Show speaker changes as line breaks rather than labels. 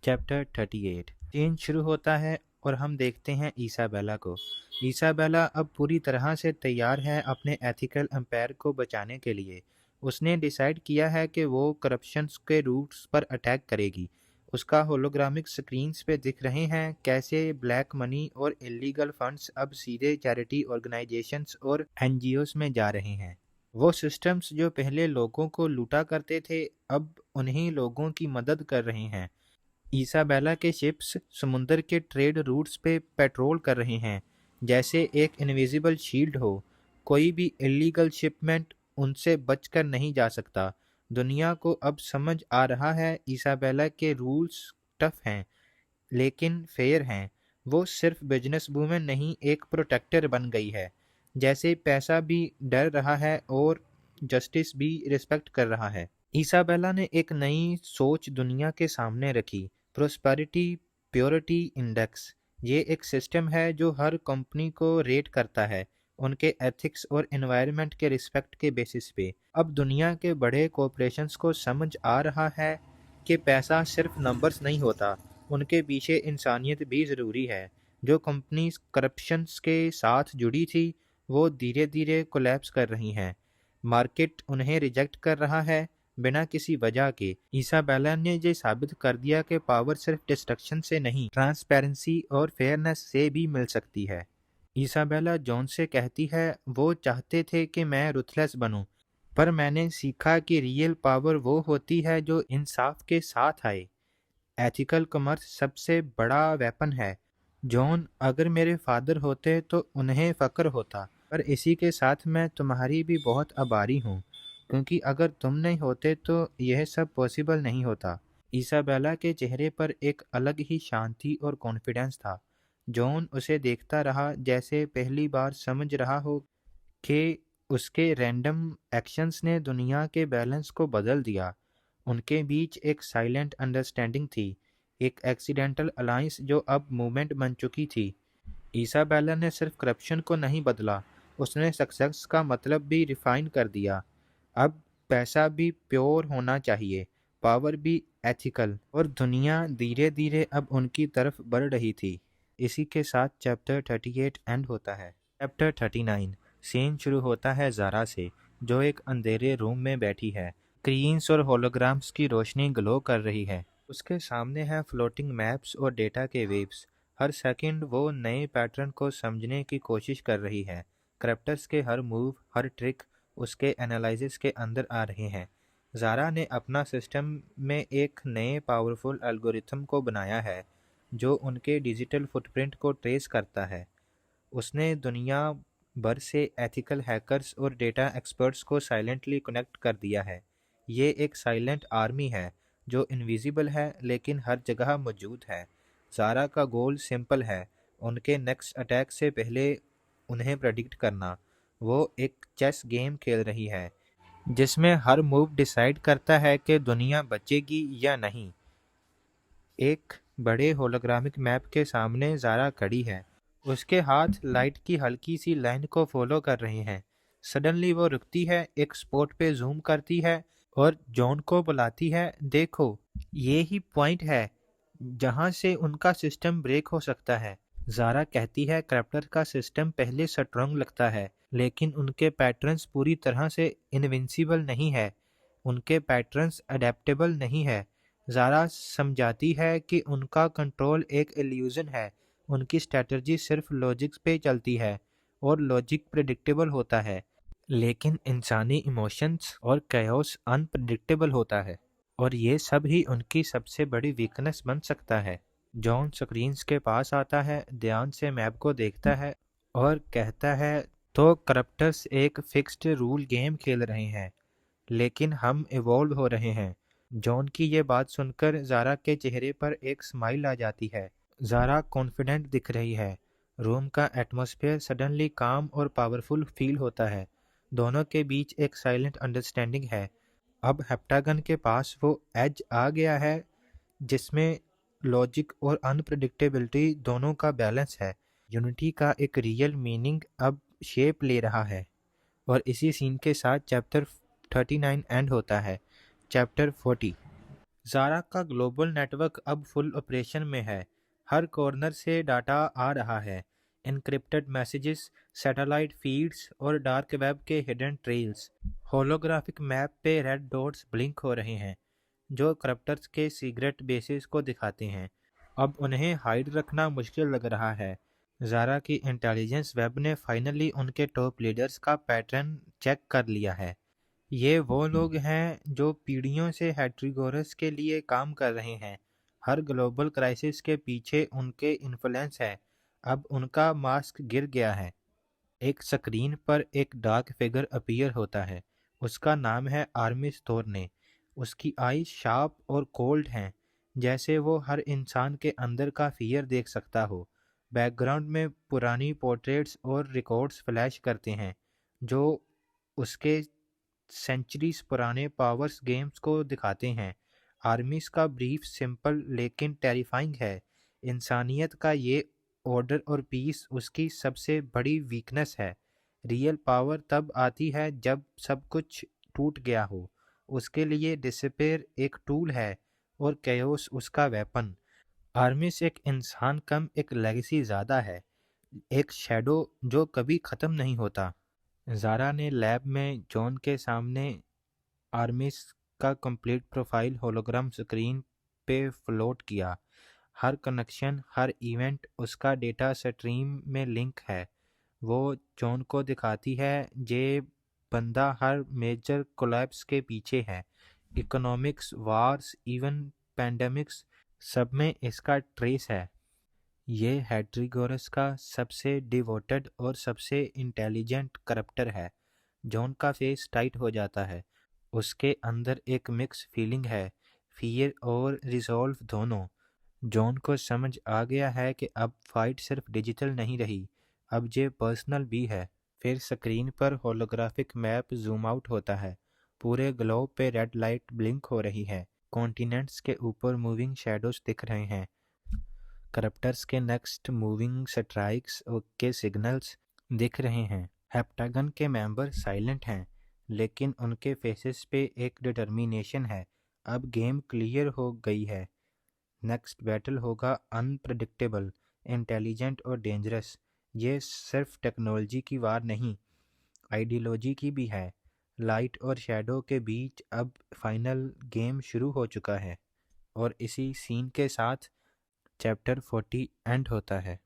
Chapter 38 scene शुरू होता है और हम देखते हैं इसाबेला को। इसाबेला अब पूरी तरह से तैयार है अपने एथिकल एम्पायर को बचाने के लिए। उसने डिसाइड किया है कि वो करप्शन के रूट्स पर अटैक करेगी। उसका होलोग्रामिक स्क्रीन्स पे दिख रहे हैं कैसे ब्लैक मनी और इलीगल फंड्स अब सीधे चैरिटी ऑर्गेनाइजेशंस और एनजीओस में जा रहे हैं। वो सिस्टम्स जो पहले लोगों को लूटा करते थे अब उन्हीं लोगों की मदद कर रहे हैं। इसाबेला के शिप्स समुंदर के ट्रेड रूट्स पे पेट्रोल कर रहे हैं जैसे एक इनविजिबल शील्ड हो। कोई भी इलीगल शिपमेंट उनसे बचकर नहीं जा सकता। दुनिया को अब समझ आ रहा है इसाबेला के रूल्स टफ हैं लेकिन फेयर हैं। वो सिर्फ बिजनेस वूमेन नहीं एक प्रोटेक्टर बन गई है। जैसे पैसा भी डर रहा है और जस्टिस भी रिस्पेक्ट कर रहा है। इसाबेला ने एक नई सोच दुनिया के सामने रखी, प्रोस्पेरिटी प्योरिटी इंडेक्स। ये एक सिस्टम है जो हर कंपनी को रेट करता है उनके एथिक्स और एनवायरनमेंट के रिस्पेक्ट के बेसिस पे। अब दुनिया के बड़े कॉरपोरेशंस को समझ आ रहा है कि पैसा सिर्फ नंबर्स नहीं होता, उनके पीछे इंसानियत भी ज़रूरी है। जो कंपनीज करप्शन के साथ जुड़ी थी वो धीरे धीरे कोलैप्स कर रही हैं। मार्केट उन्हें रिजेक्ट कर रहा है बिना किसी वजह के। इसाबेला ने ये साबित कर दिया कि पावर सिर्फ डिस्ट्रक्शन से नहीं, ट्रांसपेरेंसी और फेयरनेस से भी मिल सकती है। इसाबेला जॉन से कहती है, वो चाहते थे कि मैं रुथलेस बनूं, पर मैंने सीखा कि रियल पावर वो होती है जो इंसाफ के साथ आए। एथिकल कॉमर्स सबसे बड़ा वेपन है। जॉन, अगर मेरे फादर होते तो उन्हें फ़क्र होता, पर इसी के साथ मैं तुम्हारी भी बहुत आभारी हूँ, क्योंकि अगर तुम नहीं होते तो यह सब पॉसिबल नहीं होता। इसाबेला के चेहरे पर एक अलग ही शांति और कॉन्फिडेंस था। जॉन उसे देखता रहा जैसे पहली बार समझ रहा हो कि उसके रैंडम एक्शंस ने दुनिया के बैलेंस को बदल दिया। उनके बीच एक साइलेंट अंडरस्टैंडिंग थी, एक एक्सीडेंटल अलायंस जो अब मूवमेंट बन चुकी थी। इसाबेला ने सिर्फ करप्शन को नहीं बदला, उसने सक्सेस का मतलब भी रिफाइन कर दिया। अब पैसा भी प्योर होना चाहिए, पावर भी एथिकल, और दुनिया धीरे धीरे अब उनकी तरफ बढ़ रही थी। इसी के साथ चैप्टर 38 एंड होता है। चैप्टर 39 सीन शुरू होता है ज़ारा से, जो एक अंधेरे रूम में बैठी है। स्क्रीन्स और होलोग्राम्स की रोशनी ग्लो कर रही है। उसके सामने है फ्लोटिंग मैप्स और डेटा के वेव्स। हर सेकंड वो नए पैटर्न को समझने की कोशिश कर रही है। करैप्टर्स के हर मूव, हर ट्रिक उसके एनालिसिस के अंदर आ रहे हैं। ज़ारा ने अपना सिस्टम में एक नए पावरफुल एल्गोरिथम को बनाया है जो उनके डिजिटल फुटप्रिंट को ट्रेस करता है। उसने दुनिया भर से एथिकल हैकर्स और डेटा एक्सपर्ट्स को साइलेंटली कनेक्ट कर दिया है। ये एक साइलेंट आर्मी है जो इनविजिबल है लेकिन हर जगह मौजूद है। ज़ारा का गोल सिंपल है, उनके नेक्स्ट अटैक से पहले उन्हें प्रेडिक्ट करना। वो एक चेस गेम खेल रही है जिसमें हर मूव डिसाइड करता है कि दुनिया बचेगी या नहीं। एक बड़े होलोग्रामिक मैप के सामने ज़ारा खड़ी है। उसके हाथ लाइट की हल्की सी लाइन को फॉलो कर रहे हैं। सडनली वो रुकती है, एक स्पॉट पे जूम करती है और जॉन को बुलाती है, देखो ये ही पॉइंट है जहां से उनका सिस्टम ब्रेक हो सकता है। ज़ारा कहती है, करैप्टर का सिस्टम पहले स्ट्रॉन्ग लगता है लेकिन उनके पैटर्न्स पूरी तरह से इनविंसिबल नहीं है, उनके पैटर्न्स अडेप्टेबल नहीं है। ज़ारा समझाती है कि उनका कंट्रोल एक इल्यूजन है, उनकी स्ट्रैटेजी सिर्फ लॉजिक्स पे चलती है और लॉजिक प्रेडिक्टेबल होता है, लेकिन इंसानी इमोशंस और कैओस अनप्रेडिक्टेबल होता है, और ये सब ही उनकी सबसे बड़ी वीकनेस बन सकता है। जॉन स्क्रीन्स के पास आता है, ध्यान से मैप को देखता है और कहता है, तो करप्टर्स एक फिक्स्ड रूल गेम खेल रहे हैं लेकिन हम इवॉल्व हो रहे हैं। जॉन की ये बात सुनकर ज़ारा के चेहरे पर एक स्माइल आ जाती है। ज़ारा कॉन्फिडेंट दिख रही है। रूम का एटमॉस्फेयर सडनली काम और पावरफुल फील होता है। दोनों के बीच एक साइलेंट अंडरस्टैंडिंग है। अब हेप्टागन के पास वो एज आ गया है जिसमें लॉजिक और अनप्रेडिक्टेबिलिटी दोनों का बैलेंस है। यूनिटी का एक रियल मीनिंग अब शेप ले रहा है। और इसी सीन के साथ चैप्टर 39 एंड होता है। चैप्टर 40 ज़ारा का ग्लोबल नेटवर्क अब फुल ऑपरेशन में है। हर कॉर्नर से डाटा आ रहा है। एन्क्रिप्टेड मैसेजेस, सैटेलाइट फीड्स और डार्क वेब के हिडन ट्रेल्स। होलोग्राफिक मैप पे रेड डॉट्स ब्लिंक हो रहे हैं, जो करप्टर्स के सीक्रेट बेसिस को दिखाते हैं। अब उन्हें हाइड रखना मुश्किल लग रहा है। ज़ारा की इंटेलिजेंस वेब ने फाइनली उनके टॉप लीडर्स का पैटर्न चेक कर लिया है। ये वो लोग हैं जो पीढ़ियों से हेट्रिगोरस के लिए काम कर रहे हैं। हर ग्लोबल क्राइसिस के पीछे उनके इन्फ्लुएंस है। अब उनका मास्क गिर गया है। एक स्क्रीन पर एक डार्क फिगर अपीयर होता है। उसका नाम है आर्मिस थोर्ने। उसकी आईज शार्प और कोल्ड हैं, जैसे वो हर इंसान के अंदर का फियर देख सकता हो। बैकग्राउंड में पुरानी पोर्ट्रेट्स और रिकॉर्ड्स फ्लैश करते हैं, जो उसके सेंचुरीज पुराने पावर्स गेम्स को दिखाते हैं। आर्मिस का ब्रीफ सिंपल लेकिन टेरिफाइंग है। इंसानियत का ये ऑर्डर और पीस उसकी सबसे बड़ी वीकनेस है। रियल पावर तब आती है जब सब कुछ टूट गया हो। उसके लिए डिस्पेयर एक टूल है और कैओस उसका वेपन। आर्मिस एक इंसान कम एक लेगेसी ज़्यादा है, एक शैडो जो कभी ख़त्म नहीं होता। ज़ारा ने लैब में जॉन के सामने आर्मिस का कंप्लीट प्रोफाइल होलोग्राम स्क्रीन पे फ्लोट किया। हर कनेक्शन, हर इवेंट उसका डेटा स्ट्रीम में लिंक है। वो जॉन को दिखाती है जे बंदा हर मेजर कोलैप्स के पीछे है। इकोनॉमिक्स, वार्स, इवन पैंडेमिक्स, सब में इसका ट्रेस है। ये हेड्रिगोरस का सबसे डिवोटेड और सबसे इंटेलिजेंट करप्टर है। जॉन का फेस टाइट हो जाता है। उसके अंदर एक मिक्स फीलिंग है, फियर और रिजॉल्व दोनों। जॉन को समझ आ गया है कि अब फाइट सिर्फ डिजिटल नहीं रही, अब ये पर्सनल भी है। फिर स्क्रीन पर होलोग्राफिक मैप जूम आउट होता है। पूरे ग्लोब पे रेड लाइट ब्लिंक हो रही है। कॉन्टिनेंट्स के ऊपर मूविंग शैडोज दिख रहे हैं। करप्टर्स के नेक्स्ट मूविंग स्ट्राइक्स के सिग्नल्स दिख रहे हैं। हेप्टागन के मेंबर साइलेंट हैं, लेकिन उनके फेसेस पे एक डिटर्मिनेशन है। अब गेम क्लियर हो गई है। नेक्स्ट बैटल होगा अनप्रेडिक्टेबल, इंटेलिजेंट और डेंजरस। ये सिर्फ टेक्नोलॉजी की वार नहीं, आइडियोलॉजी की भी है। लाइट और शैडो के बीच अब फाइनल गेम शुरू हो चुका है। और इसी सीन के साथ चैप्टर 40 एंड होता है।